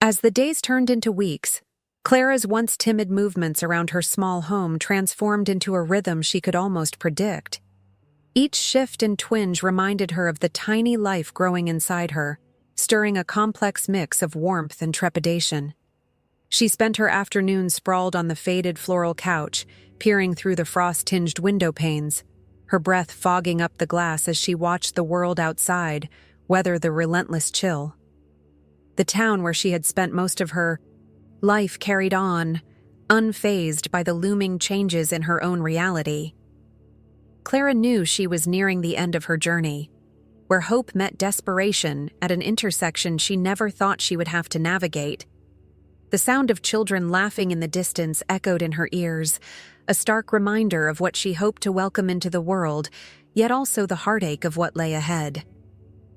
As the days turned into weeks, Clara's once timid movements around her small home transformed into a rhythm she could almost predict. Each shift and twinge reminded her of the tiny life growing inside her, stirring a complex mix of warmth and trepidation. She spent her afternoons sprawled on the faded floral couch, peering through the frost-tinged window panes, her breath fogging up the glass as she watched the world outside weather the relentless chill. The town where she had spent most of her life carried on, unfazed by the looming changes in her own reality. Clara knew she was nearing the end of her journey, where hope met desperation at an intersection she never thought she would have to navigate. The sound of children laughing in the distance echoed in her ears, a stark reminder of what she hoped to welcome into the world, yet also the heartache of what lay ahead.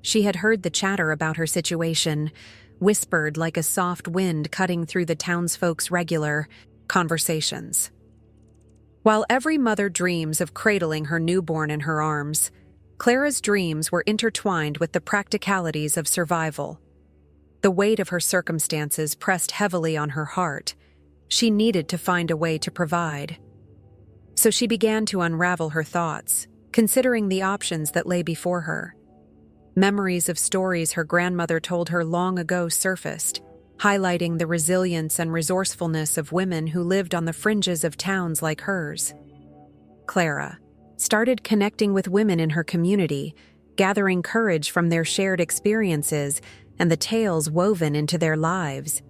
She had heard the chatter about her situation, whispered like a soft wind cutting through the townsfolk's regular conversations. While every mother dreams of cradling her newborn in her arms, Clara's dreams were intertwined with the practicalities of survival. The weight of her circumstances pressed heavily on her heart. She needed to find a way to provide. So she began to unravel her thoughts, considering the options that lay before her. Memories of stories her grandmother told her long ago surfaced, highlighting the resilience and resourcefulness of women who lived on the fringes of towns like hers. Clara started connecting with women in her community, gathering courage from their shared experiences and the tales woven into their lives.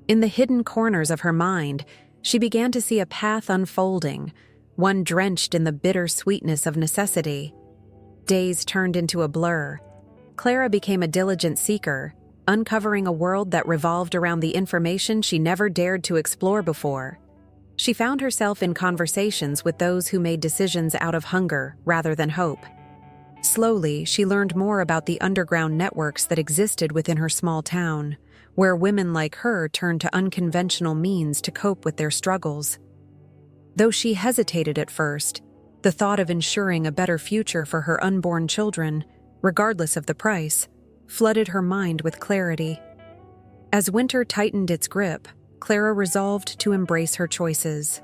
In the hidden corners of her mind, she began to see a path unfolding, one drenched in the bitter sweetness of necessity. Days turned into a blur. Clara became a diligent seeker, uncovering a world that revolved around the information she never dared to explore before. She found herself in conversations with those who made decisions out of hunger rather than hope. Slowly, she learned more about the underground networks that existed within her small town, where women like her turned to unconventional means to cope with their struggles. Though she hesitated at first, the thought of ensuring a better future for her unborn children, regardless of the price, flooded her mind with clarity. As winter tightened its grip, Clara resolved to embrace her choices.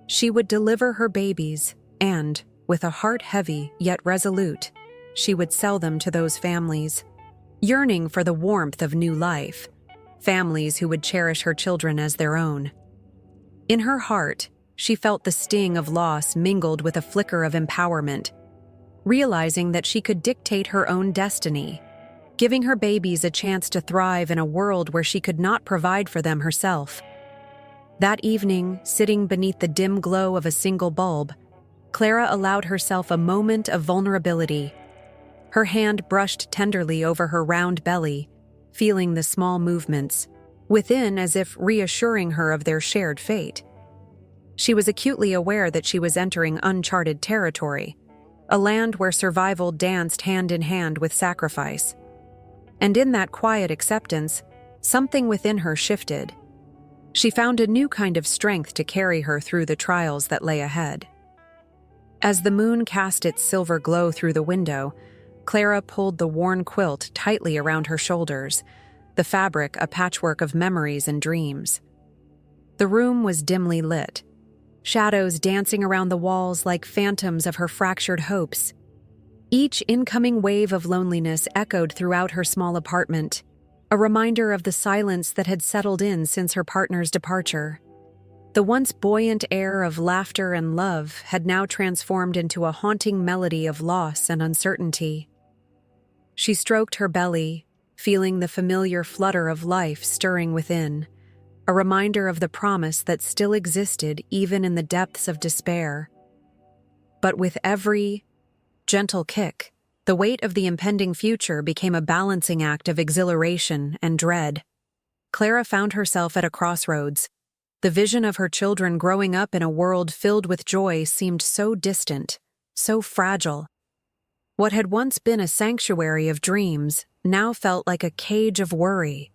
She would deliver her babies, and, with a heart heavy yet resolute, she would sell them to those families, yearning for the warmth of new life, families who would cherish her children as their own. In her heart, she felt the sting of loss mingled with a flicker of empowerment, realizing that she could dictate her own destiny, giving her babies a chance to thrive in a world where she could not provide for them herself. That evening, sitting beneath the dim glow of a single bulb, Clara allowed herself a moment of vulnerability. Her hand brushed tenderly over her round belly, feeling the small movements within as if reassuring her of their shared fate. She was acutely aware that she was entering uncharted territory, a land where survival danced hand in hand with sacrifice. And in that quiet acceptance, something within her shifted. She found a new kind of strength to carry her through the trials that lay ahead. As the moon cast its silver glow through the window, Clara pulled the worn quilt tightly around her shoulders, the fabric a patchwork of memories and dreams. The room was dimly lit, shadows dancing around the walls like phantoms of her fractured hopes. Each incoming wave of loneliness echoed throughout her small apartment, a reminder of the silence that had settled in since her partner's departure. The once buoyant air of laughter and love had now transformed into a haunting melody of loss and uncertainty. She stroked her belly, feeling the familiar flutter of life stirring within, a reminder of the promise that still existed even in the depths of despair. But with every gentle kick, the weight of the impending future became a balancing act of exhilaration and dread. Clara found herself at a crossroads. The vision of her children growing up in a world filled with joy seemed so distant, so fragile. What had once been a sanctuary of dreams now felt like a cage of worry.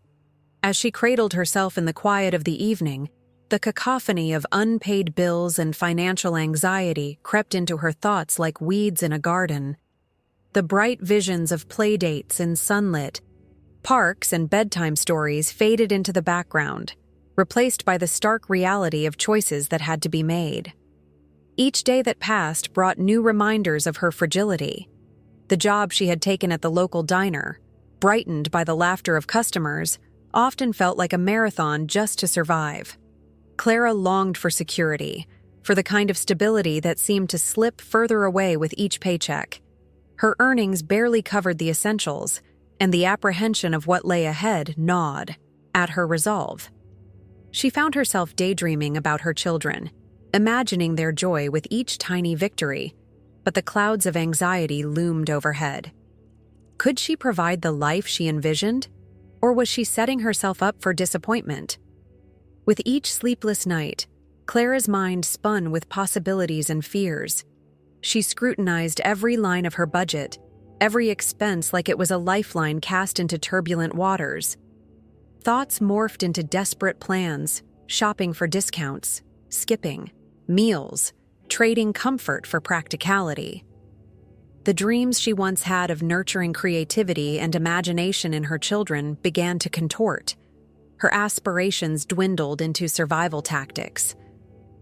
As she cradled herself in the quiet of the evening, the cacophony of unpaid bills and financial anxiety crept into her thoughts like weeds in a garden. The bright visions of playdates in sunlit, Parks and bedtime stories faded into the background, replaced by the stark reality of choices that had to be made. Each day that passed brought new reminders of her fragility. The job she had taken at the local diner, brightened by the laughter of customers, often felt like a marathon just to survive. Clara longed for security, for the kind of stability that seemed to slip further away with each paycheck. Her earnings barely covered the essentials, and the apprehension of what lay ahead gnawed at her resolve. She found herself daydreaming about her children, imagining their joy with each tiny victory, but the clouds of anxiety loomed overhead. Could she provide the life she envisioned, or was she setting herself up for disappointment? With each sleepless night, Clara's mind spun with possibilities and fears. She scrutinized every line of her budget, every expense like it was a lifeline cast into turbulent waters. Thoughts morphed into desperate plans, shopping for discounts, skipping meals, trading comfort for practicality. The dreams she once had of nurturing creativity and imagination in her children began to contort. Her aspirations dwindled into survival tactics.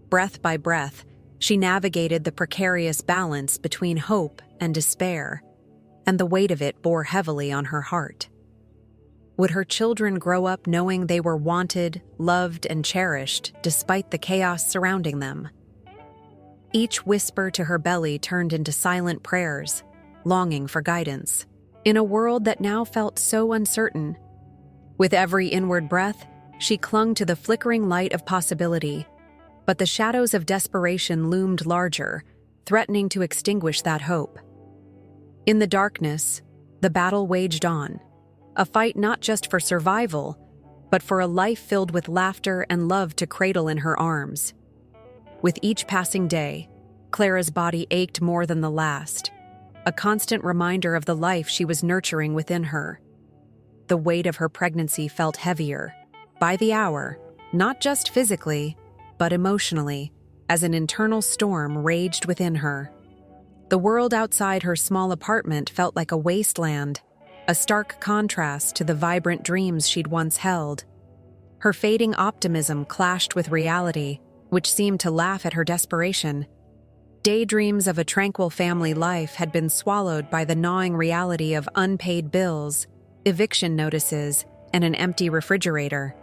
Breath by breath, she navigated the precarious balance between hope and despair, and the weight of it bore heavily on her heart. Would her children grow up knowing they were wanted, loved, and cherished despite the chaos surrounding them? Each whisper to her belly turned into silent prayers, longing for guidance, in a world that now felt so uncertain. With every inward breath, she clung to the flickering light of possibility, but the shadows of desperation loomed larger, threatening to extinguish that hope. In the darkness, the battle waged on, a fight not just for survival, but for a life filled with laughter and love to cradle in her arms. With each passing day, Clara's body ached more than the last, a constant reminder of the life she was nurturing within her. The weight of her pregnancy felt heavier, by the hour, not just physically, but emotionally, as an internal storm raged within her. The world outside her small apartment felt like a wasteland, a stark contrast to the vibrant dreams she'd once held. Her fading optimism clashed with reality, which seemed to laugh at her desperation. Daydreams of a tranquil family life had been swallowed by the gnawing reality of unpaid bills, eviction notices, and an empty refrigerator.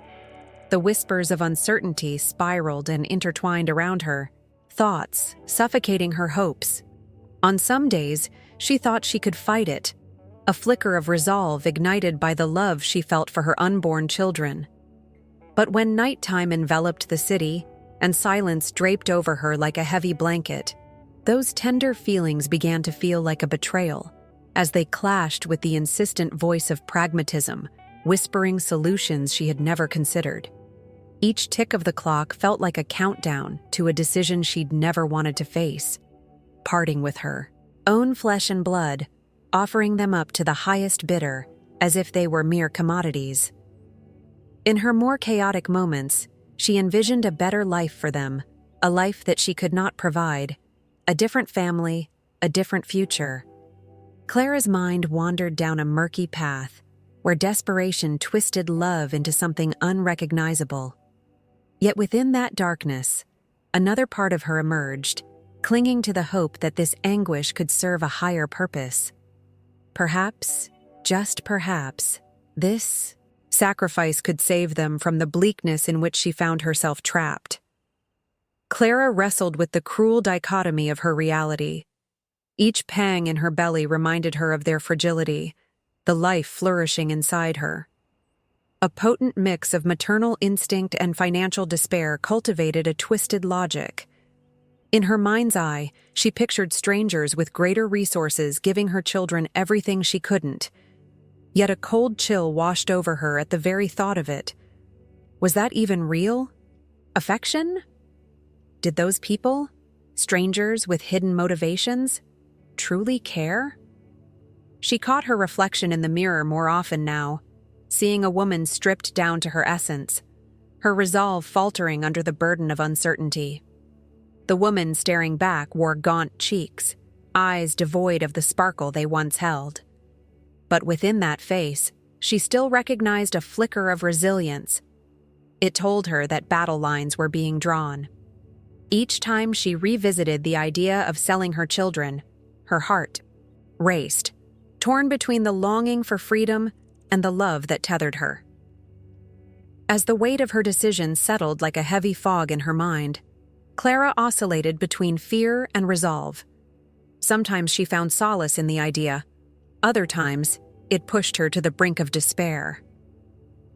The whispers of uncertainty spiraled and intertwined around her, thoughts suffocating her hopes. On some days, she thought she could fight it, a flicker of resolve ignited by the love she felt for her unborn children. But when nighttime enveloped the city, and silence draped over her like a heavy blanket, those tender feelings began to feel like a betrayal, as they clashed with the insistent voice of pragmatism, whispering solutions she had never considered. Each tick of the clock felt like a countdown to a decision she'd never wanted to face: parting with her own flesh and blood, offering them up to the highest bidder, as if they were mere commodities. In her more chaotic moments, she envisioned a better life for them, a life that she could not provide, a different family, a different future. Clara's mind wandered down a murky path, where desperation twisted love into something unrecognizable. Yet within that darkness, another part of her emerged, clinging to the hope that this anguish could serve a higher purpose. Perhaps, just perhaps, this sacrifice could save them from the bleakness in which she found herself trapped. Clara wrestled with the cruel dichotomy of her reality. Each pang in her belly reminded her of their fragility, the life flourishing inside her. A potent mix of maternal instinct and financial despair cultivated a twisted logic. In her mind's eye, she pictured strangers with greater resources giving her children everything she couldn't. Yet a cold chill washed over her at the very thought of it. Was that even real? Affection? Did those people, strangers with hidden motivations, truly care? She caught her reflection in the mirror more often now, seeing a woman stripped down to her essence, her resolve faltering under the burden of uncertainty. The woman staring back wore gaunt cheeks, eyes devoid of the sparkle they once held. But within that face, she still recognized a flicker of resilience. It told her that battle lines were being drawn. Each time she revisited the idea of selling her children, her heart raced, torn between the longing for freedom and the love that tethered her. As the weight of her decision settled like a heavy fog in her mind, Clara oscillated between fear and resolve. Sometimes she found solace in the idea. Other times, it pushed her to the brink of despair.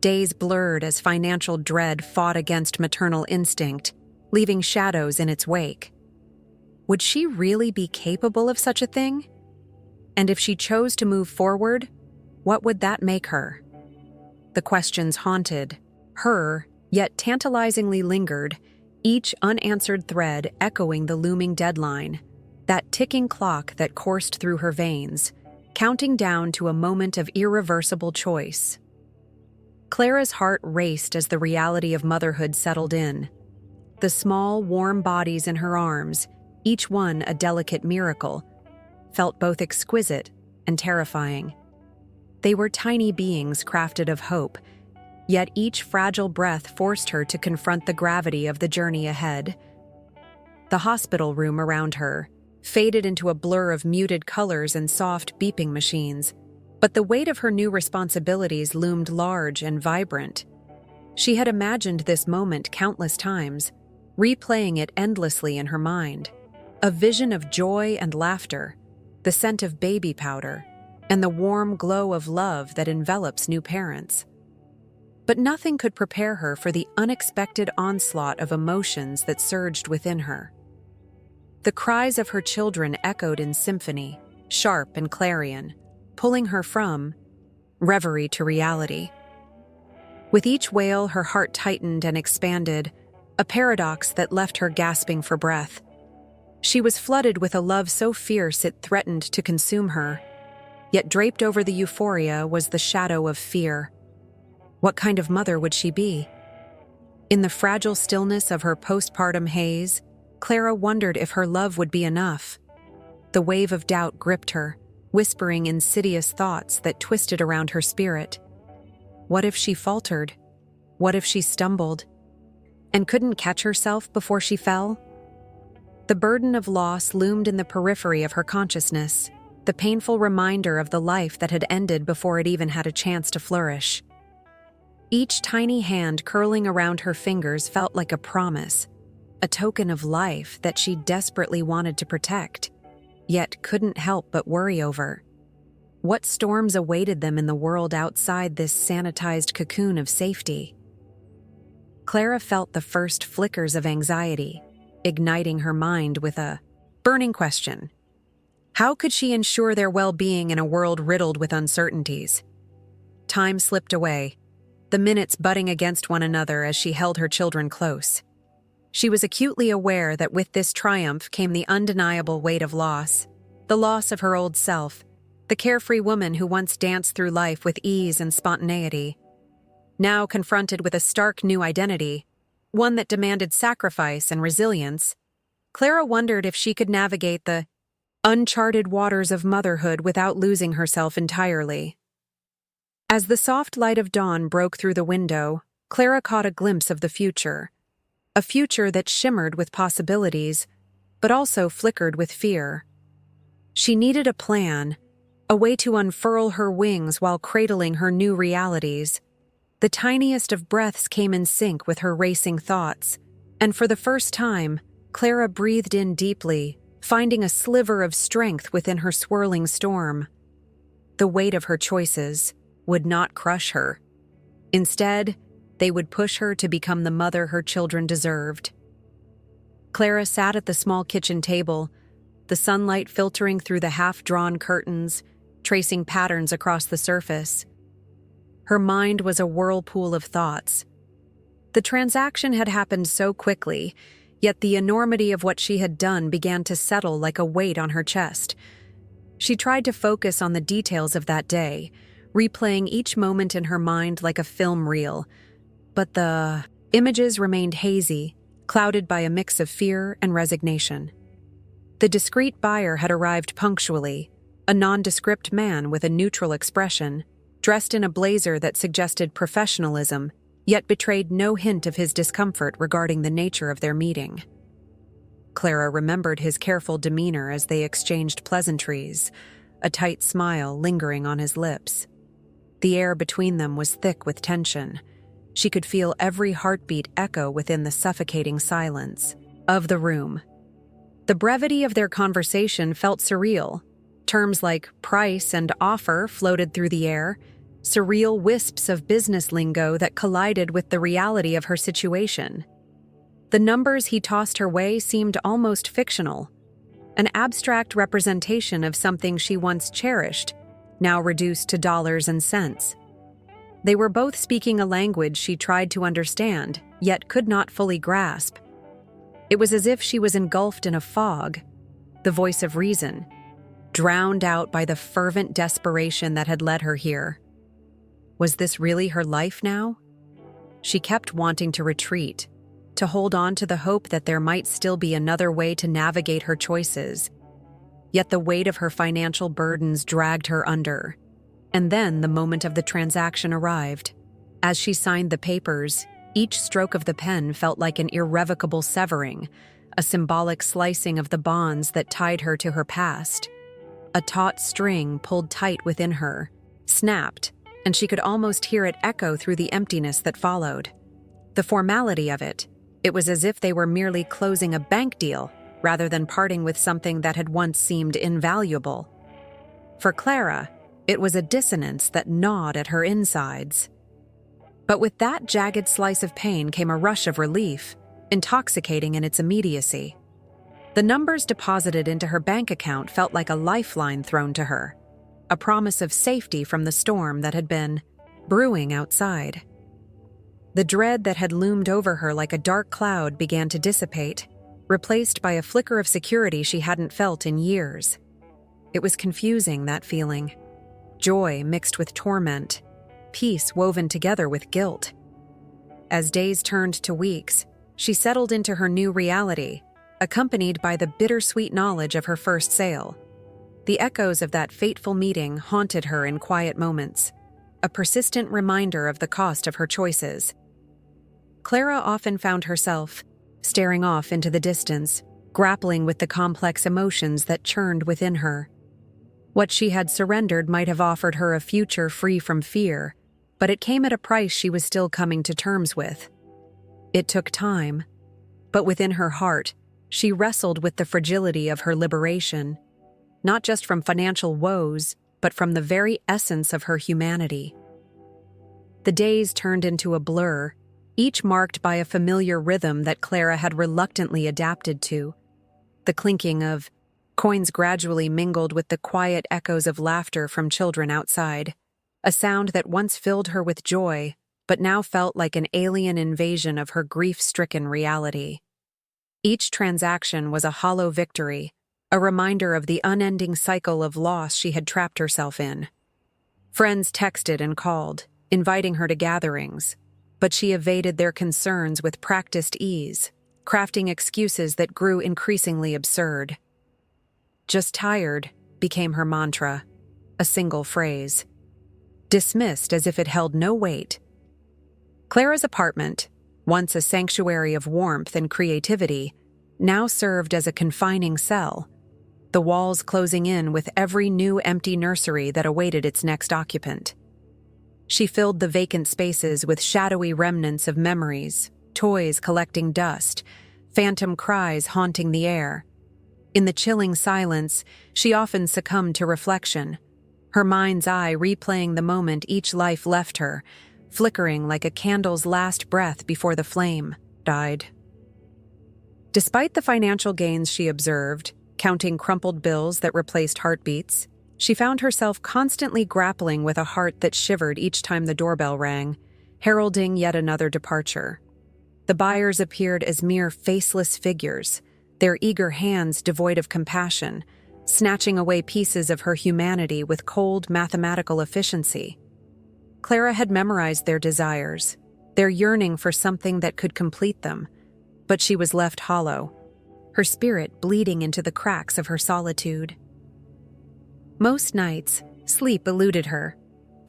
Days blurred as financial dread fought against maternal instinct, leaving shadows in its wake. Would she really be capable of such a thing? And if she chose to move forward, what would that make her? The questions haunted her, yet tantalizingly lingered, each unanswered thread echoing the looming deadline, that ticking clock that coursed through her veins, counting down to a moment of irreversible choice. Clara's heart raced as the reality of motherhood settled in. The small, warm bodies in her arms, each one a delicate miracle, felt both exquisite and terrifying. They were tiny beings crafted of hope, yet each fragile breath forced her to confront the gravity of the journey ahead. The hospital room around her faded into a blur of muted colors and soft beeping machines, but the weight of her new responsibilities loomed large and vibrant. She had imagined this moment countless times, replaying it endlessly in her mind. A vision of joy and laughter, the scent of baby powder, and the warm glow of love that envelops new parents. But nothing could prepare her for the unexpected onslaught of emotions that surged within her. The cries of her children echoed in symphony, sharp and clarion, pulling her from reverie to reality. With each wail, her heart tightened and expanded, a paradox that left her gasping for breath. She was flooded with a love so fierce it threatened to consume her, yet draped over the euphoria was the shadow of fear. What kind of mother would she be? In the fragile stillness of her postpartum haze, Clara wondered if her love would be enough. The wave of doubt gripped her, whispering insidious thoughts that twisted around her spirit. What if she faltered? What if she stumbled and couldn't catch herself before she fell? The burden of loss loomed in the periphery of her consciousness, the painful reminder of the life that had ended before it even had a chance to flourish. Each tiny hand curling around her fingers felt like a promise, a token of life that she desperately wanted to protect, yet couldn't help but worry over. What storms awaited them in the world outside this sanitized cocoon of safety? Clara felt the first flickers of anxiety, igniting her mind with a burning question. How could she ensure their well-being in a world riddled with uncertainties? Time slipped away, the minutes butting against one another as she held her children close. She was acutely aware that with this triumph came the undeniable weight of loss, the loss of her old self, the carefree woman who once danced through life with ease and spontaneity. Now confronted with a stark new identity, one that demanded sacrifice and resilience, Clara wondered if she could navigate the uncharted waters of motherhood without losing herself entirely. As the soft light of dawn broke through the window, Clara caught a glimpse of the future, a future that shimmered with possibilities, but also flickered with fear. She needed a plan, a way to unfurl her wings while cradling her new realities. The tiniest of breaths came in sync with her racing thoughts, and for the first time, Clara breathed in deeply, finding a sliver of strength within her swirling storm. The weight of her choices would not crush her. Instead, they would push her to become the mother her children deserved. Clara sat at the small kitchen table, the sunlight filtering through the half-drawn curtains, tracing patterns across the surface. Her mind was a whirlpool of thoughts. The transaction had happened so quickly, yet the enormity of what she had done began to settle like a weight on her chest. She tried to focus on the details of that day, replaying each moment in her mind like a film reel, but the images remained hazy, clouded by a mix of fear and resignation. The discreet buyer had arrived punctually, a nondescript man with a neutral expression, dressed in a blazer that suggested professionalism, yet betrayed no hint of his discomfort regarding the nature of their meeting. Clara remembered his careful demeanor as they exchanged pleasantries, a tight smile lingering on his lips. The air between them was thick with tension. She could feel every heartbeat echo within the suffocating silence of the room. The brevity of their conversation felt surreal. Terms like price and offer floated through the air, surreal wisps of business lingo that collided with the reality of her situation. The numbers he tossed her way seemed almost fictional, an abstract representation of something she once cherished, now reduced to dollars and cents. They were both speaking a language she tried to understand, yet could not fully grasp. It was as if she was engulfed in a fog, the voice of reason, drowned out by the fervent desperation that had led her here. Was this really her life now? She kept wanting to retreat, to hold on to the hope that there might still be another way to navigate her choices. Yet the weight of her financial burdens dragged her under. And then the moment of the transaction arrived. As she signed the papers, each stroke of the pen felt like an irrevocable severing, a symbolic slicing of the bonds that tied her to her past. A taut string pulled tight within her, snapped, and she could almost hear it echo through the emptiness that followed. The formality of it, it was as if they were merely closing a bank deal rather than parting with something that had once seemed invaluable. For Clara, it was a dissonance that gnawed at her insides. But with that jagged slice of pain came a rush of relief, intoxicating in its immediacy. The numbers deposited into her bank account felt like a lifeline thrown to her, a promise of safety from the storm that had been brewing outside. The dread that had loomed over her like a dark cloud began to dissipate, replaced by a flicker of security she hadn't felt in years. It was confusing, that feeling. Joy mixed with torment, peace woven together with guilt. As days turned to weeks, she settled into her new reality, accompanied by the bittersweet knowledge of her first sale. The echoes of that fateful meeting haunted her in quiet moments, a persistent reminder of the cost of her choices. Clara often found herself staring off into the distance, grappling with the complex emotions that churned within her. What she had surrendered might have offered her a future free from fear, but it came at a price she was still coming to terms with. It took time, but within her heart, she wrestled with the fragility of her liberation, not just from financial woes, but from the very essence of her humanity. The days turned into a blur, each marked by a familiar rhythm that Clara had reluctantly adapted to. The clinking of coins gradually mingled with the quiet echoes of laughter from children outside, a sound that once filled her with joy, but now felt like an alien invasion of her grief-stricken reality. Each transaction was a hollow victory, a reminder of the unending cycle of loss she had trapped herself in. Friends texted and called, inviting her to gatherings, but she evaded their concerns with practiced ease, crafting excuses that grew increasingly absurd. "Just tired" became her mantra, a single phrase, dismissed as if it held no weight. Clara's apartment, once a sanctuary of warmth and creativity, now served as a confining cell, the walls closing in with every new empty nursery that awaited its next occupant. She filled the vacant spaces with shadowy remnants of memories, toys collecting dust, phantom cries haunting the air. In the chilling silence, she often succumbed to reflection, her mind's eye replaying the moment each life left her, flickering like a candle's last breath before the flame died. Despite the financial gains she observed, counting crumpled bills that replaced heartbeats, she found herself constantly grappling with a heart that shivered each time the doorbell rang, heralding yet another departure. The buyers appeared as mere faceless figures, their eager hands devoid of compassion, snatching away pieces of her humanity with cold mathematical efficiency. Clara had memorized their desires, their yearning for something that could complete them, but she was left hollow, her spirit bleeding into the cracks of her solitude. Most nights, sleep eluded her.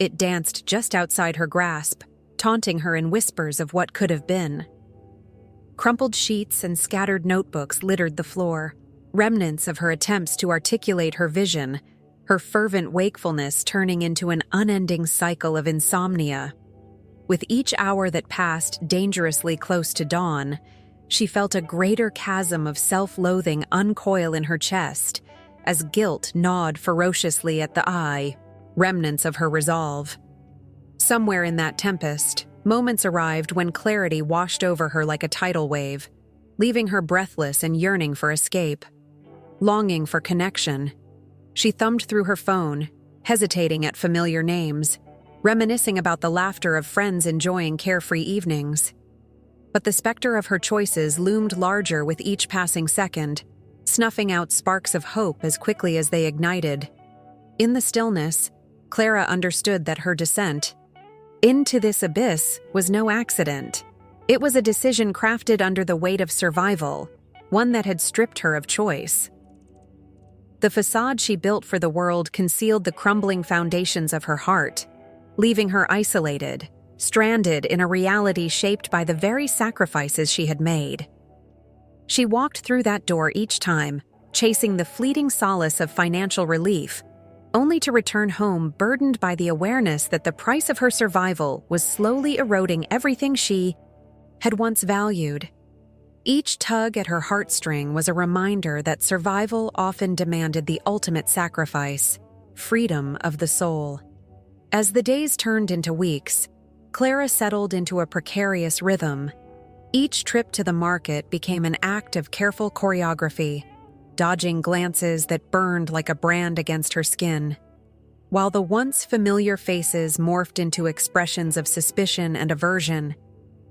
It danced just outside her grasp, taunting her in whispers of what could have been. Crumpled sheets and scattered notebooks littered the floor, remnants of her attempts to articulate her vision, her fervent wakefulness turning into an unending cycle of insomnia. With each hour that passed dangerously close to dawn, she felt a greater chasm of self-loathing uncoil in her chest as guilt gnawed ferociously at the eye, remnants of her resolve. Somewhere in that tempest, moments arrived when clarity washed over her like a tidal wave, leaving her breathless and yearning for escape. Longing for connection, she thumbed through her phone, hesitating at familiar names, reminiscing about the laughter of friends enjoying carefree evenings. But the specter of her choices loomed larger with each passing second, snuffing out sparks of hope as quickly as they ignited. In the stillness, Clara understood that her descent into this abyss was no accident. It was a decision crafted under the weight of survival, one that had stripped her of choice. The facade she built for the world concealed the crumbling foundations of her heart, leaving her isolated, stranded in a reality shaped by the very sacrifices she had made. She walked through that door each time, chasing the fleeting solace of financial relief, only to return home burdened by the awareness that the price of her survival was slowly eroding everything she had once valued. Each tug at her heartstring was a reminder that survival often demanded the ultimate sacrifice, freedom of the soul. As the days turned into weeks, Clara settled into a precarious rhythm. Each trip to the market became an act of careful choreography, dodging glances that burned like a brand against her skin. While the once familiar faces morphed into expressions of suspicion and aversion,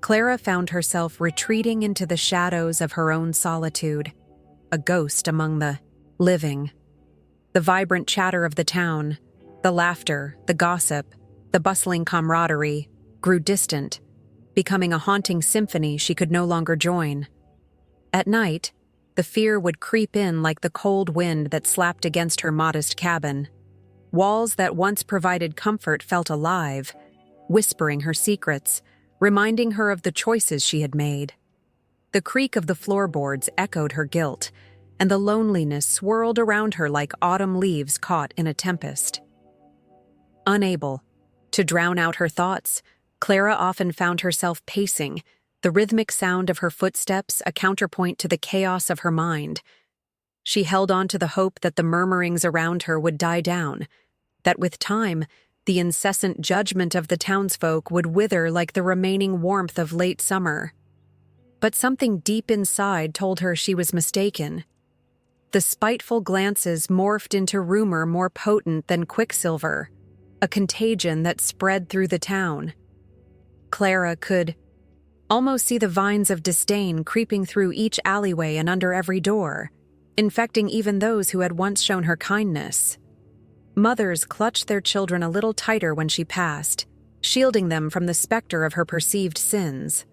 Clara found herself retreating into the shadows of her own solitude, a ghost among the living. The vibrant chatter of the town, the laughter, the gossip, the bustling camaraderie grew distant, becoming a haunting symphony she could no longer join. At night, the fear would creep in like the cold wind that slapped against her modest cabin. Walls that once provided comfort felt alive, whispering her secrets, reminding her of the choices she had made. The creak of the floorboards echoed her guilt, and the loneliness swirled around her like autumn leaves caught in a tempest. Unable to drown out her thoughts, Clara often found herself pacing, the rhythmic sound of her footsteps a counterpoint to the chaos of her mind. She held on to the hope that the murmurings around her would die down, that with time, the incessant judgment of the townsfolk would wither like the remaining warmth of late summer. But something deep inside told her she was mistaken. The spiteful glances morphed into rumor more potent than quicksilver, a contagion that spread through the town. Clara could almost see the vines of disdain creeping through each alleyway and under every door, infecting even those who had once shown her kindness. Mothers clutched their children a little tighter when she passed, shielding them from the specter of her perceived sins.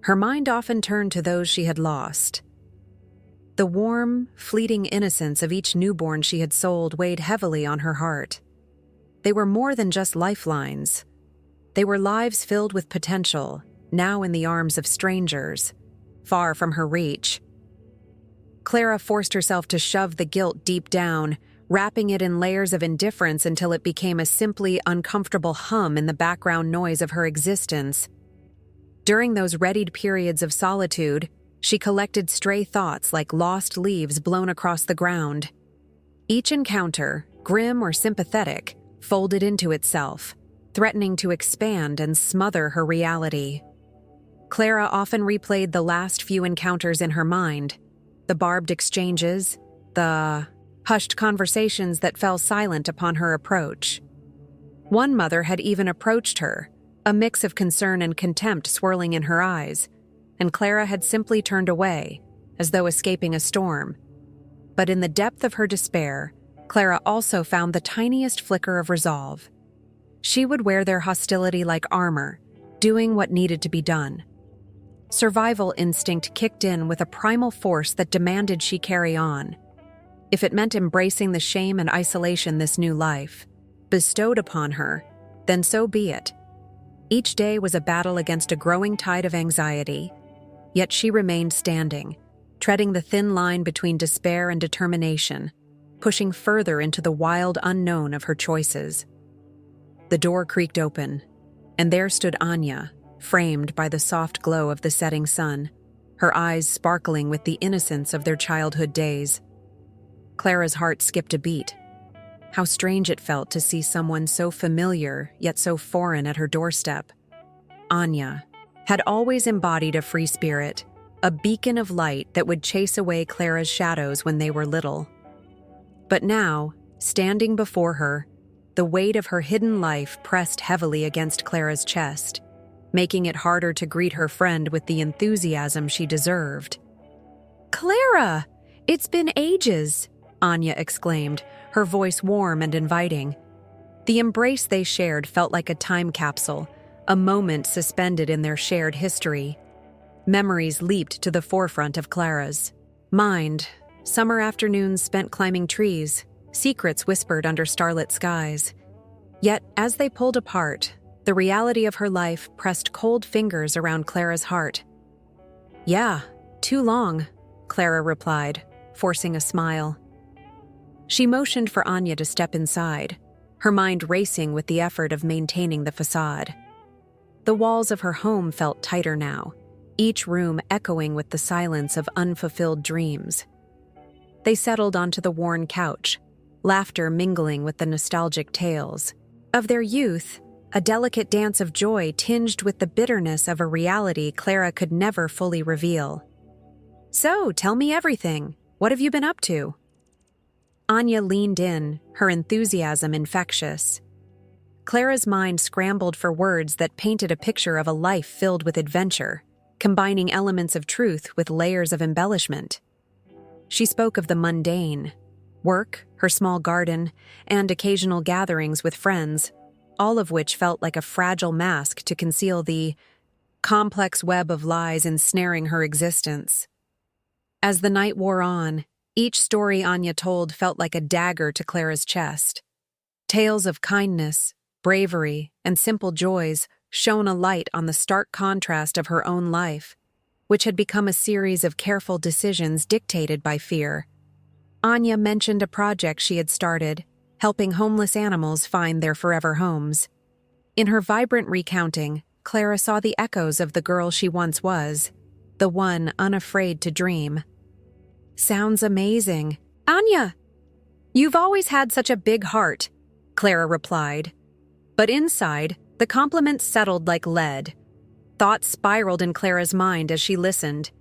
Her mind often turned to those she had lost. The warm, fleeting innocence of each newborn she had sold weighed heavily on her heart. They were more than just lifelines. They were lives filled with potential, now in the arms of strangers, far from her reach. Clara forced herself to shove the guilt deep down, wrapping it in layers of indifference until it became a simply uncomfortable hum in the background noise of her existence. During those readied periods of solitude, she collected stray thoughts like lost leaves blown across the ground. Each encounter, grim or sympathetic, folded into itself, threatening to expand and smother her reality. Clara often replayed the last few encounters in her mind, the barbed exchanges, the hushed conversations that fell silent upon her approach. One mother had even approached her, a mix of concern and contempt swirling in her eyes, and Clara had simply turned away, as though escaping a storm. But in the depth of her despair, Clara also found the tiniest flicker of resolve. She would wear their hostility like armor, doing what needed to be done. Survival instinct kicked in with a primal force that demanded she carry on. If it meant embracing the shame and isolation this new life bestowed upon her, then so be it. Each day was a battle against a growing tide of anxiety, yet she remained standing, treading the thin line between despair and determination, pushing further into the wild unknown of her choices. The door creaked open, and there stood Anya, framed by the soft glow of the setting sun, her eyes sparkling with the innocence of their childhood days. Clara's heart skipped a beat. How strange it felt to see someone so familiar yet so foreign at her doorstep. Anya had always embodied a free spirit, a beacon of light that would chase away Clara's shadows when they were little. But now, standing before her, the weight of her hidden life pressed heavily against Clara's chest, making it harder to greet her friend with the enthusiasm she deserved. "Clara! It's been ages!" Anya exclaimed, her voice warm and inviting. The embrace they shared felt like a time capsule, a moment suspended in their shared history. Memories leaped to the forefront of Clara's mind. Summer afternoons spent climbing trees, secrets whispered under starlit skies. Yet, as they pulled apart, the reality of her life pressed cold fingers around Clara's heart. "Yeah, too long," Clara replied, forcing a smile. She motioned for Anya to step inside, her mind racing with the effort of maintaining the facade. The walls of her home felt tighter now, each room echoing with the silence of unfulfilled dreams. They settled onto the worn couch, laughter mingling with the nostalgic tales of their youth, a delicate dance of joy tinged with the bitterness of a reality Clara could never fully reveal. "So, tell me everything. What have you been up to?" Anya leaned in, her enthusiasm infectious. Clara's mind scrambled for words that painted a picture of a life filled with adventure, combining elements of truth with layers of embellishment. She spoke of the mundane, work, her small garden, and occasional gatherings with friends, all of which felt like a fragile mask to conceal the complex web of lies ensnaring her existence. As the night wore on, each story Anya told felt like a dagger to Clara's chest. Tales of kindness, bravery, and simple joys shone a light on the stark contrast of her own life, which had become a series of careful decisions dictated by fear. Anya mentioned a project she had started, helping homeless animals find their forever homes. In her vibrant recounting, Clara saw the echoes of the girl she once was, the one unafraid to dream. "Sounds amazing. Anya, you've always had such a big heart," Clara replied. But inside, the compliments settled like lead. Thoughts spiraled in Clara's mind as she listened.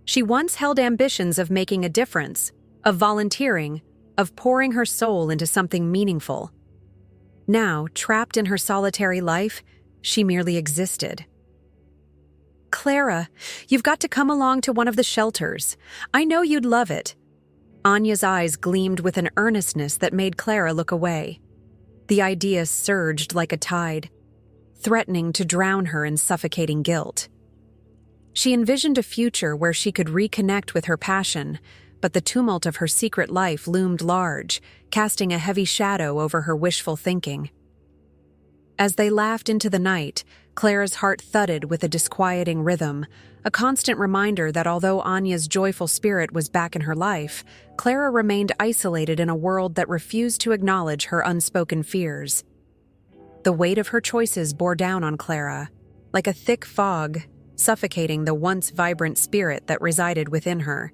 She once held ambitions of making a difference, of volunteering, of pouring her soul into something meaningful. Now, trapped in her solitary life, she merely existed. "Clara, you've got to come along to one of the shelters. I know you'd love it." Anya's eyes gleamed with an earnestness that made Clara look away. The idea surged like a tide, threatening to drown her in suffocating guilt. She envisioned a future where she could reconnect with her passion, but the tumult of her secret life loomed large, casting a heavy shadow over her wishful thinking. As they laughed into the night, Clara's heart thudded with a disquieting rhythm, a constant reminder that although Anya's joyful spirit was back in her life, Clara remained isolated in a world that refused to acknowledge her unspoken fears. The weight of her choices bore down on Clara, like a thick fog, suffocating the once vibrant spirit that resided within her.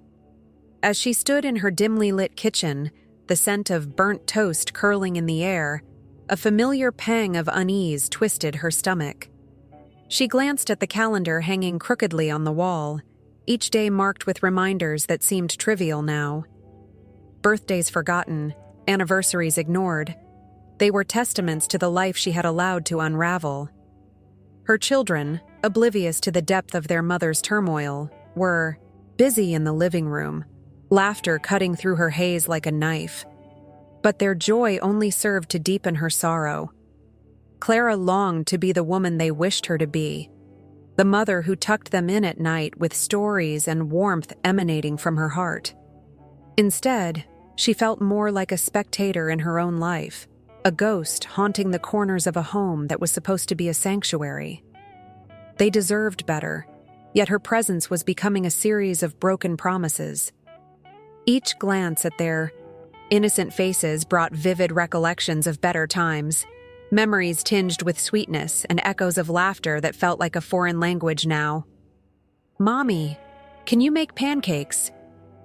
As she stood in her dimly lit kitchen, the scent of burnt toast curling in the air, a familiar pang of unease twisted her stomach. She glanced at the calendar hanging crookedly on the wall, each day marked with reminders that seemed trivial now. Birthdays forgotten, anniversaries ignored. They were testaments to the life she had allowed to unravel. Her children, oblivious to the depth of their mother's turmoil, were busy in the living room, laughter cutting through her haze like a knife. But their joy only served to deepen her sorrow. Clara longed to be the woman they wished her to be, the mother who tucked them in at night with stories and warmth emanating from her heart. Instead, she felt more like a spectator in her own life, a ghost haunting the corners of a home that was supposed to be a sanctuary. They deserved better, yet her presence was becoming a series of broken promises. Each glance at their innocent faces brought vivid recollections of better times, memories tinged with sweetness and echoes of laughter that felt like a foreign language now. "Mommy, can you make pancakes?"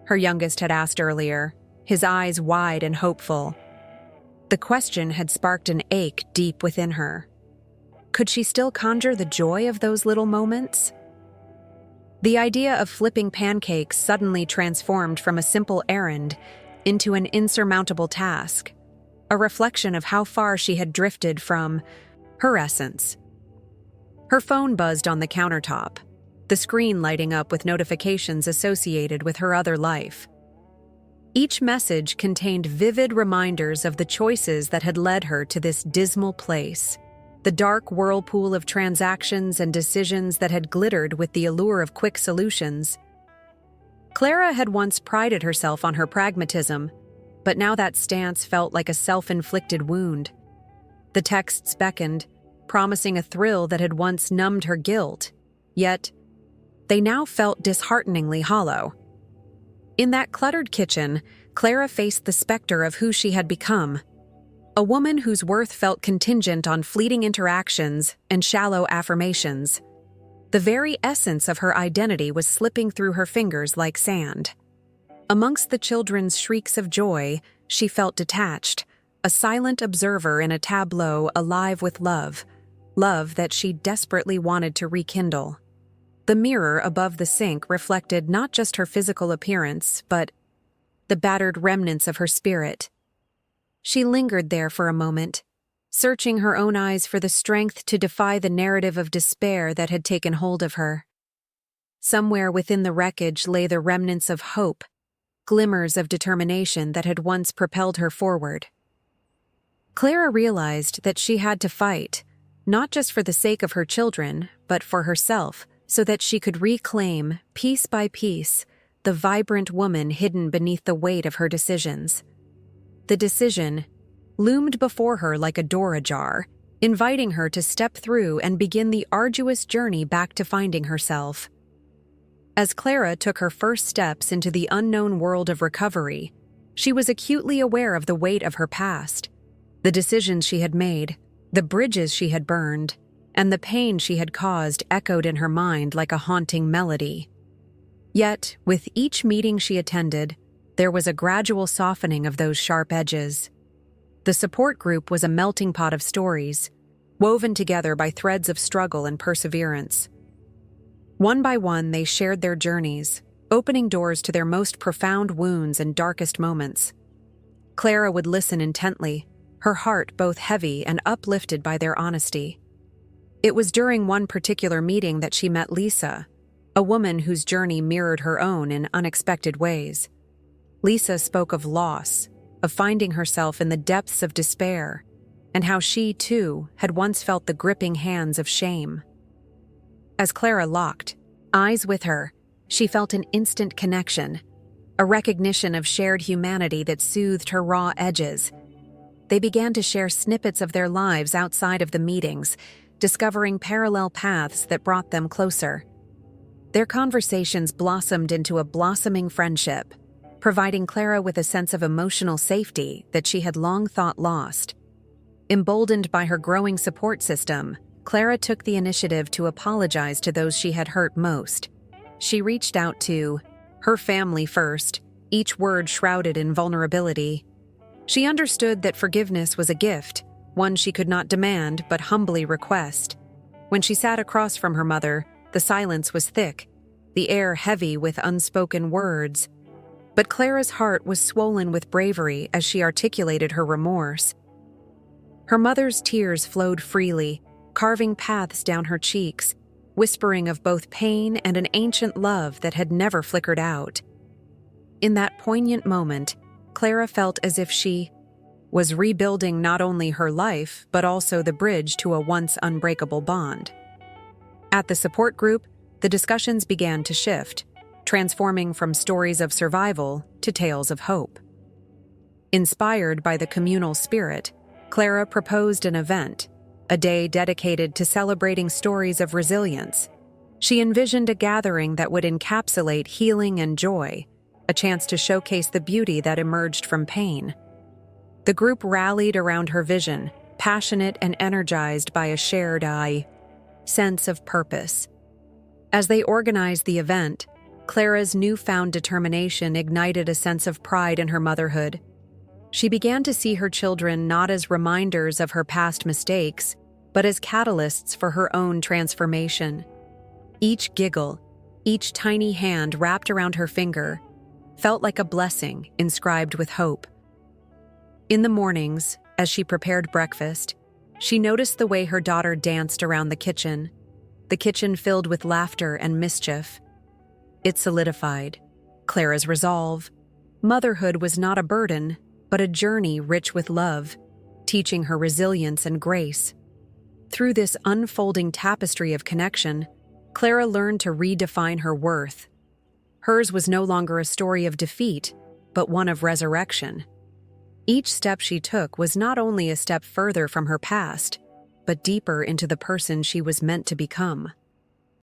her youngest had asked earlier, his eyes wide and hopeful. The question had sparked an ache deep within her. Could she still conjure the joy of those little moments? The idea of flipping pancakes suddenly transformed from a simple errand into an insurmountable task, a reflection of how far she had drifted from her essence. Her phone buzzed on the countertop, the screen lighting up with notifications associated with her other life. Each message contained vivid reminders of the choices that had led her to this dismal place, the dark whirlpool of transactions and decisions that had glittered with the allure of quick solutions. Clara had once prided herself on her pragmatism, but now that stance felt like a self-inflicted wound. The texts beckoned, promising a thrill that had once numbed her guilt, yet they now felt dishearteningly hollow. In that cluttered kitchen, Clara faced the specter of who she had become, a woman whose worth felt contingent on fleeting interactions and shallow affirmations. The very essence of her identity was slipping through her fingers like sand. Amongst the children's shrieks of joy, she felt detached, a silent observer in a tableau alive with love that she desperately wanted to rekindle. The mirror above the sink reflected not just her physical appearance, but the battered remnants of her spirit. She lingered there for a moment, searching her own eyes for the strength to defy the narrative of despair that had taken hold of her. Somewhere within the wreckage lay the remnants of hope, glimmers of determination that had once propelled her forward. Clara realized that she had to fight, not just for the sake of her children, but for herself, so that she could reclaim, piece by piece, the vibrant woman hidden beneath the weight of her decisions. The decision loomed before her like a door ajar, inviting her to step through and begin the arduous journey back to finding herself. As Clara took her first steps into the unknown world of recovery, she was acutely aware of the weight of her past, the decisions she had made, the bridges she had burned, and the pain she had caused echoed in her mind like a haunting melody. Yet, with each meeting she attended, there was a gradual softening of those sharp edges. The support group was a melting pot of stories, woven together by threads of struggle and perseverance. One by one, they shared their journeys, opening doors to their most profound wounds and darkest moments. Clara would listen intently, her heart both heavy and uplifted by their honesty. It was during one particular meeting that she met Lisa, a woman whose journey mirrored her own in unexpected ways. Lisa spoke of loss, of finding herself in the depths of despair, and how she, too, had once felt the gripping hands of shame. As Clara locked eyes with her, she felt an instant connection, a recognition of shared humanity that soothed her raw edges. They began to share snippets of their lives outside of the meetings, discovering parallel paths that brought them closer. Their conversations blossomed into a blossoming friendship, providing Clara with a sense of emotional safety that she had long thought lost. Emboldened by her growing support system, Clara took the initiative to apologize to those she had hurt most. She reached out to her family first, each word shrouded in vulnerability. She understood that forgiveness was a gift, one she could not demand but humbly request. When she sat across from her mother, the silence was thick, the air heavy with unspoken words. But Clara's heart was swollen with bravery as she articulated her remorse. Her mother's tears flowed freely, carving paths down her cheeks, whispering of both pain and an ancient love that had never flickered out. In that poignant moment, Clara felt as if she was rebuilding not only her life, but also the bridge to a once unbreakable bond. At the support group, the discussions began to shift, transforming from stories of survival to tales of hope. Inspired by the communal spirit, Clara proposed an event, a day dedicated to celebrating stories of resilience. She envisioned a gathering that would encapsulate healing and joy, a chance to showcase the beauty that emerged from pain. The group rallied around her vision, passionate and energized by a shared sense of purpose. As they organized the event, Clara's newfound determination ignited a sense of pride in her motherhood. She began to see her children not as reminders of her past mistakes, but as catalysts for her own transformation. Each giggle, each tiny hand wrapped around her finger, felt like a blessing inscribed with hope. In the mornings, as she prepared breakfast, she noticed the way her daughter danced around the kitchen filled with laughter and mischief. It solidified Clara's resolve. Motherhood was not a burden, but a journey rich with love, teaching her resilience and grace. Through this unfolding tapestry of connection, Clara learned to redefine her worth. Hers was no longer a story of defeat, but one of resurrection. Each step she took was not only a step further from her past, but deeper into the person she was meant to become.